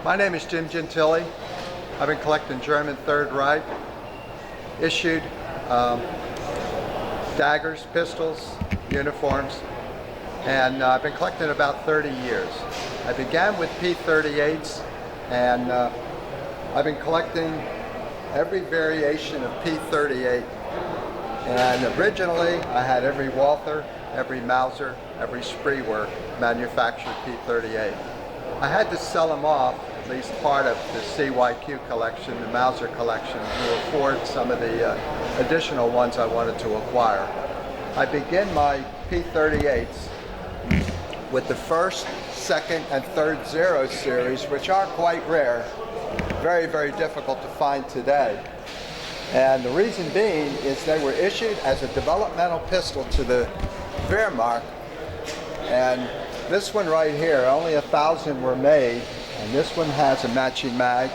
My name is Jim Gentili. I've been collecting German Third Reich, issued daggers, pistols, uniforms, and I've been collecting about 30 years. I began with P38s, and I've been collecting every variation of P38. And originally, I had every Walther, every Mauser, every spree work manufactured P38. I had to sell them off, at least part of the CYQ collection, the Mauser collection, to afford some of the additional ones I wanted to acquire. I begin my P38s with the first, second, and third Zero series, which are quite rare, very, very difficult to find today. And the reason being is they were issued as a developmental pistol to the Wehrmacht, and this one right here, only 1,000 were made, and this one has a matching mag,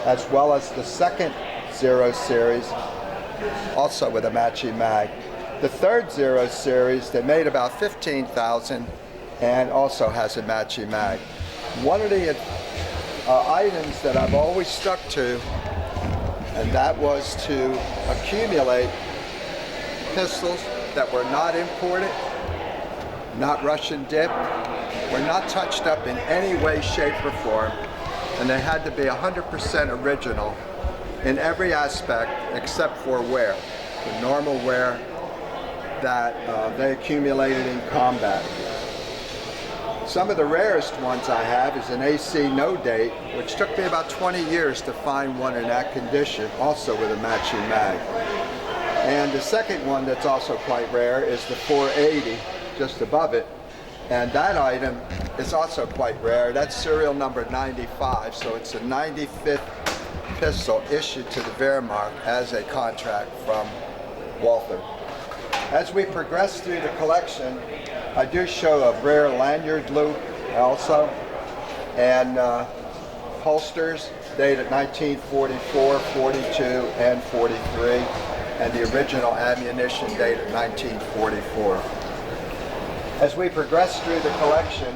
as well as the second Zero series, also with a matching mag. The third Zero series, they made about 15,000 and also has a matching mag. One of the items that I've always stuck to, and that was to accumulate pistols that were not imported, not Russian dipped, were not touched up in any way, shape, or form, and they had to be 100% original in every aspect except for wear, the normal wear that they accumulated in combat. Some of the rarest ones I have is an AC no date, which took me about 20 years to find one in that condition, also with a matching mag. And the second one that's also quite rare is the 480, just above it. And that item is also quite rare. That's serial number 95, so it's a 95th pistol issued to the Wehrmacht as a contract from Walther. As we progress through the collection, I do show a rare lanyard loop also, and holsters dated 1944, 42, and 43, and the original ammunition dated 1944. As we progress through the collection,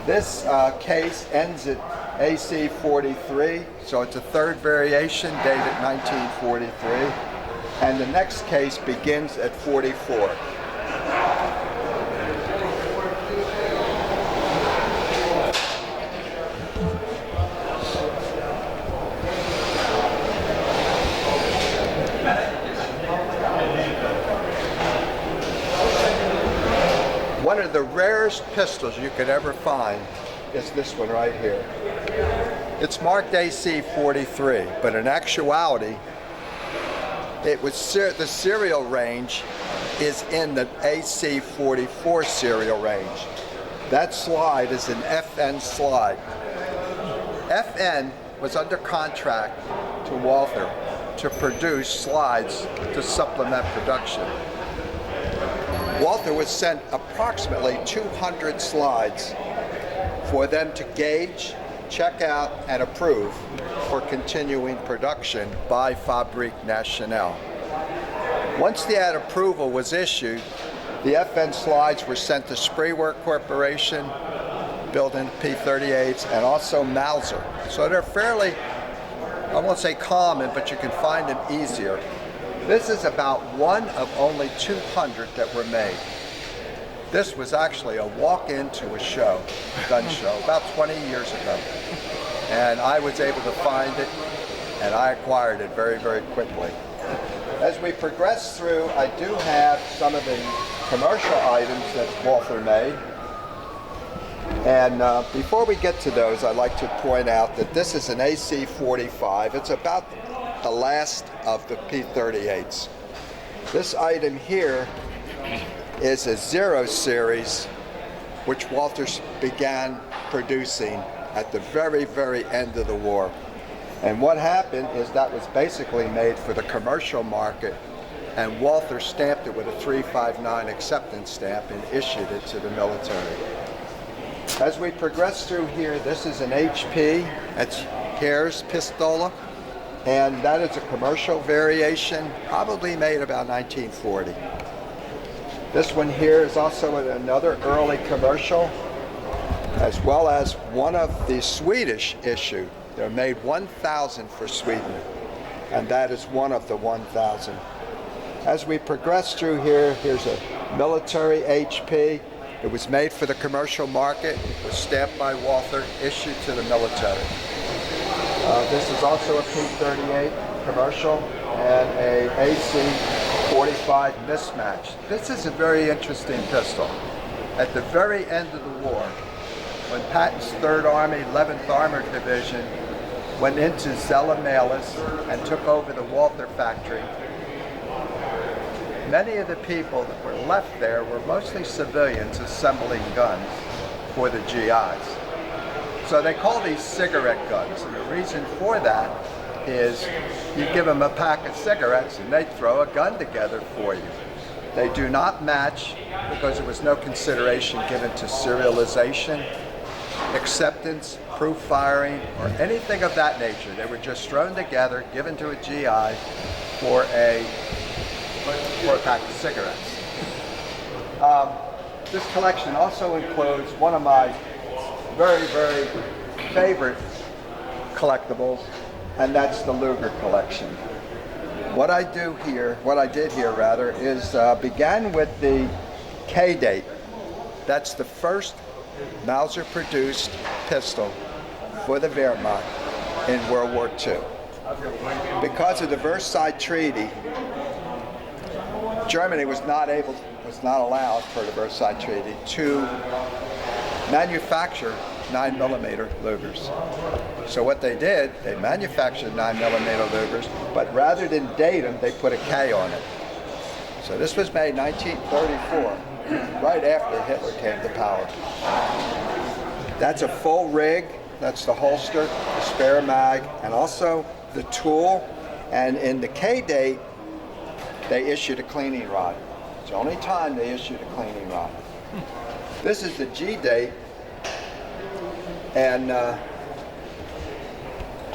this case ends at AC 43, so it's a third variation dated 1943, and the next case begins at 44. One of the rarest pistols you could ever find is this one right here. It's marked AC 43, but in actuality, it was the serial range is in the AC 44 serial range. That slide is an FN slide. FN was under contract to Walther to produce slides to supplement production. Walther was sent approximately 200 slides for them to gauge, check out, and approve for continuing production by Fabrique Nationale. Once that approval was issued, the FN slides were sent to Spreework Corporation, building P38s, and also Mauser. So they're fairly, I won't say common, but you can find them easier. This is about one of only 200 that were made. This was actually a walk into a show, gun show, about 20 years ago. And I was able to find it, and I acquired it very, very quickly. As we progress through, I do have some of the commercial items that Walther made. And before we get to those, I'd like to point out that this is an AC 45. It's about the last of the P38s. This item here is a Zero series, which Walther began producing at the very, very end of the war. And what happened is that was basically made for the commercial market, and Walther stamped it with a 359 acceptance stamp and issued it to the military. As we progress through here, this is an HP, it's Here's Pistola, and that is a commercial variation, probably made about 1940. This one here is also another early commercial, as well as one of the Swedish issue. They're made 1,000 for Sweden, and that is one of the 1,000. As we progress through here, here's a military HP. It was made for the commercial market. It was stamped by Walther, issued to the military. This is also a P38 commercial and a AC-45 mismatch. This is a very interesting pistol. At the very end of the war, when Patton's 3rd Army, 11th Armored Division went into Zella Malis and took over the Walther factory, many of the people that were left there were mostly civilians assembling guns for the GIs. So they call these cigarette guns, and the reason for that is you give them a pack of cigarettes and they throw a gun together for you. They do not match because there was no consideration given to serialization, acceptance, proof firing, or anything of that nature. They were just thrown together, given to a GI for a pack of cigarettes. This collection also includes one of my very, very favorite collectibles, and that's the Luger collection. What I did here is began with the K date. That's the first Mauser-produced pistol for the Wehrmacht in World War II. Because of the Versailles Treaty, Germany was not allowed per the Versailles Treaty to manufacture 9mm Lugers. So what they did, they manufactured 9mm Lugers, but rather than date them, they put a K on it. So this was made 1934, right after Hitler came to power. That's a full rig. That's the holster, the spare mag, and also the tool. And in the K date, they issued a cleaning rod. It's the only time they issued a cleaning rod. This is the G date, and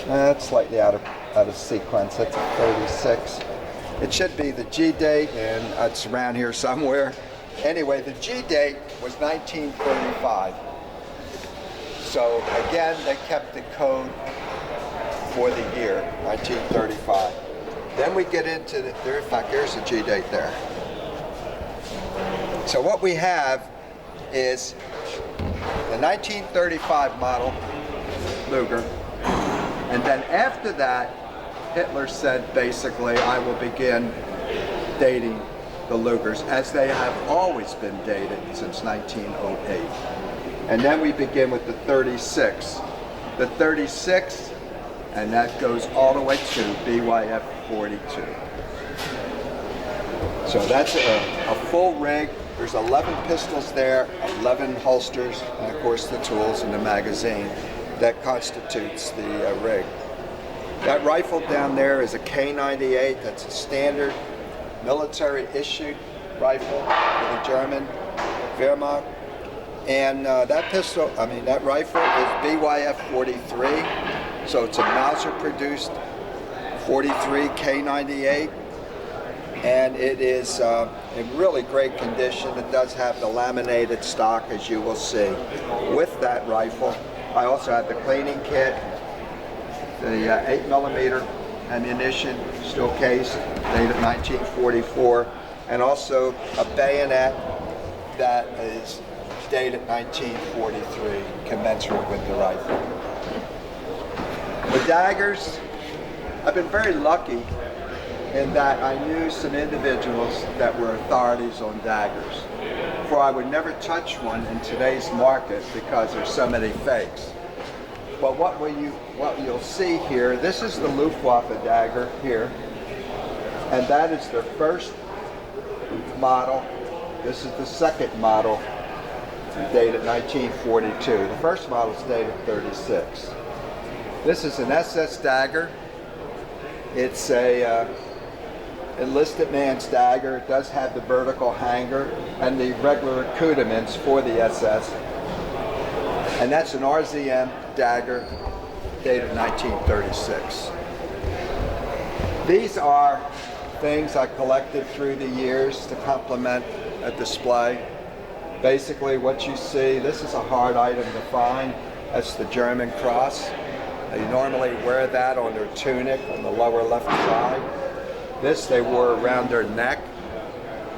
that's slightly out of sequence. That's a 36. It should be the G date, and it's around here somewhere. Anyway, the G date was 1935. So again, they kept the code for the year, 1935. Then we get into the, in fact, here's the G date there. So what we have is the 1935 model Luger, and then after that, Hitler said basically, I will begin dating the Lugers as they have always been dated since 1908. And then we begin with the 36. The 36, and that goes all the way to BYF 42. So that's a full rig. There's 11 pistols there, 11 holsters, and of course the tools and the magazine that constitutes the rig. That rifle down there is a K98. That's a standard military issued rifle for the German Wehrmacht. And that rifle is BYF 43. So it's a Mauser produced 43 K98. And it is in really great condition. It does have the laminated stock, as you will see. With that rifle, I also have the cleaning kit, the 8mm ammunition, still cased, dated 1944, and also a bayonet that is dated 1943, commensurate with the rifle. The Daggers, I've been very lucky in that I knew some individuals that were authorities on Daggers. For I would never touch one in today's market because there's so many fakes. But what you'll see here, this is the Luftwaffe Dagger here, and that is their first model. This is the second model, dated 1942. The first model is dated 36. This is an SS Dagger. It's a enlisted man's dagger. It does have the vertical hanger and the regular accoutrements for the SS. And that's an RZM dagger dated 1936. These are things I collected through the years to complement a display. Basically what you see, this is a hard item to find. That's the German cross. They normally wear that on their tunic on the lower left side. This they wore around their neck.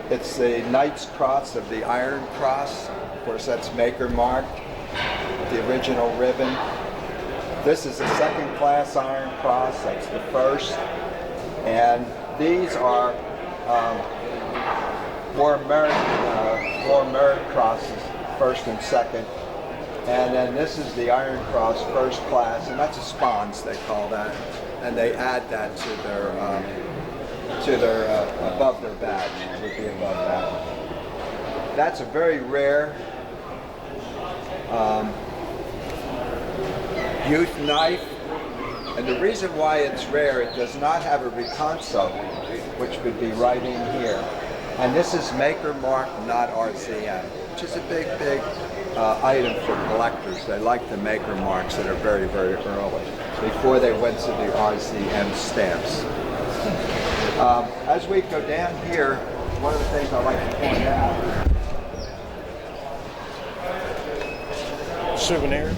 It's the Knight's Cross of the Iron Cross. Of course, that's maker marked, the original ribbon. This is a second class Iron Cross, that's the first. And these are war merit crosses, first and second. And then this is the Iron Cross first class, and that's a spons they call that. And they add that to their above their badge, it would be above that. That's a very rare youth knife, and the reason why it's rare, it does not have a reconso, which would be right in here. And this is maker mark, not RCM, which is a big item for collectors. They like the maker marks that are very, very early, before they went to the RCM stamps. As we go down here, one of the things I like to point out. Souvenirs.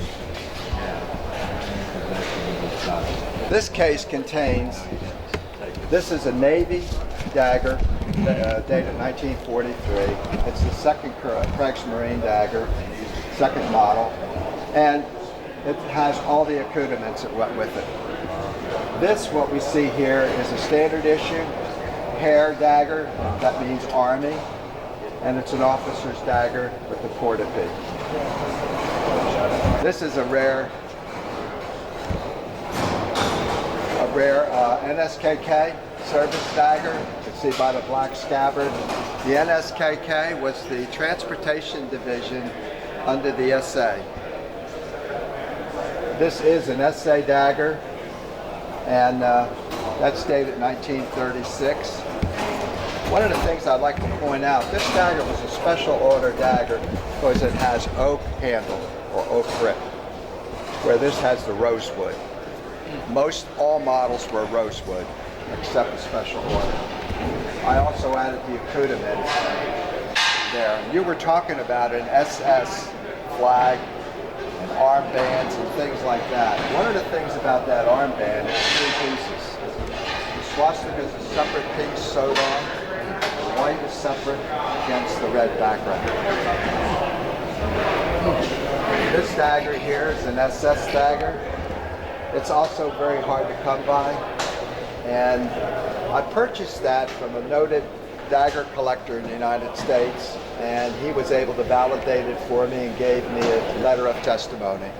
This case contains, this is a Navy dagger, dated 1943. It's the second Kriegsmarine dagger, second model, and it has all the accoutrements that went with it. This, what we see here, is a standard issue hair dagger, that means Army, and it's an officer's dagger with the portapee. This is a rare NSKK service dagger. You can see by the black scabbard. The NSKK was the transportation division under the SA. This is an SA dagger, and that's dated 1936. One of the things I'd like to point out, this dagger was a special order dagger because it has oak handle or oak grip, where this has the rosewood. All models were rosewood, except a special order. I also added the accoutrement there. You were talking about an SS flag and armbands and things like that. One of the things about that armband is 3 pieces. The swastika is a separate piece sewed on. The white is separate against the red background. This dagger here is an SS dagger. It's also very hard to come by, and I purchased that from a noted dagger collector in the United States, and he was able to validate it for me and gave me a letter of testimony.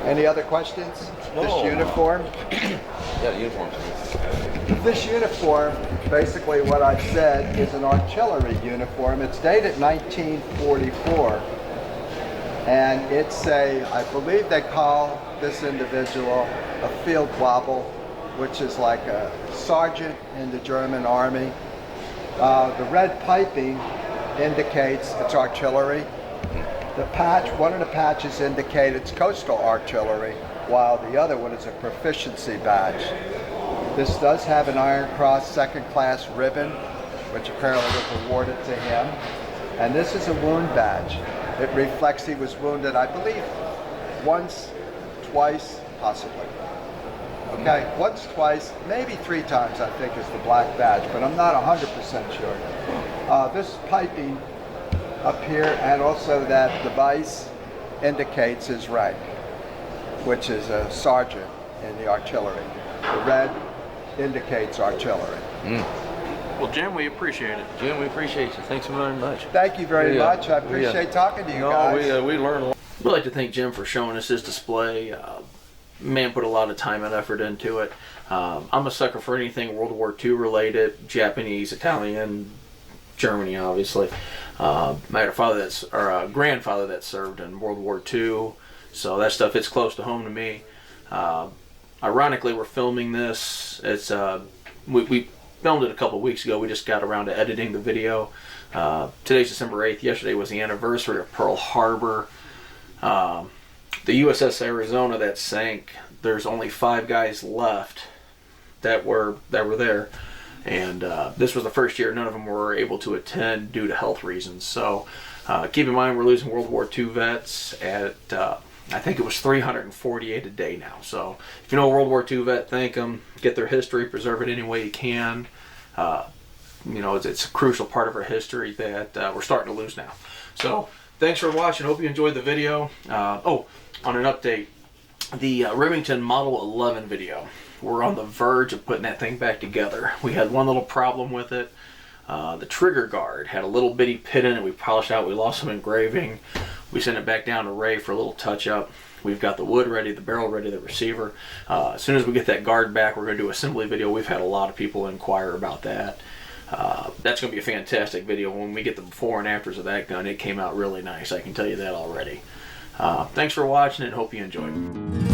Any other questions? No. This uniform? Yeah, the uniform. This uniform, basically what I said, is an artillery uniform. It's dated 1944. And it's I believe they call this individual a field wobble, which is like a sergeant in the German army. The red piping indicates it's artillery. The patch, one of the patches indicate it's coastal artillery, while the other one is a proficiency badge. This does have an Iron Cross second class ribbon, which apparently was awarded to him. And this is a wound badge. It reflects he was wounded, I believe, once, twice, possibly. Okay, once, twice, maybe 3 times, I think, is the black badge, but I'm not 100% sure. This piping up here, and also that device, indicates his rank, which is a sergeant in the artillery. The red indicates artillery. Well, Jim, we appreciate it. Jim, we appreciate you. Thanks very much. Thank you very much. I appreciate talking to you guys. We learned a lot. We'd like to thank Jim for showing us his display. Man put a lot of time and effort into it. I'm a sucker for anything World War II related, Japanese, Italian, Germany, obviously. I had a grandfather that served in World War II, so that stuff hits close to home to me. Ironically, we're filming this. It's we filmed it a couple weeks ago. We just got around to editing the video. Today's December 8th. Yesterday was the anniversary of Pearl Harbor. The USS Arizona that sank, there's only 5 guys left that were there. And this was the first year none of them were able to attend due to health reasons. So Keep in mind we're losing World War II vets at I think it was 348 a day now. So if you know a World War II vet, thank them. Get their history, preserve it any way you can. You know, it's a crucial part of our history that we're starting to lose now. So thanks for watching. Hope you enjoyed the video. On an update, the Remington Model 11 video. We're on the verge of putting that thing back together. We had one little problem with it. The trigger guard had a little bitty pit in it. We polished out. We lost some engraving. We sent it back down to Ray for a little touch-up. We've got the wood ready, the barrel ready, the receiver. As soon as we get that guard back, we're going to do an assembly video. We've had a lot of people inquire about that. That's going to be a fantastic video. When we get the before and afters of that gun, it came out really nice. I can tell you that already. Thanks for watching and hope you enjoyed it.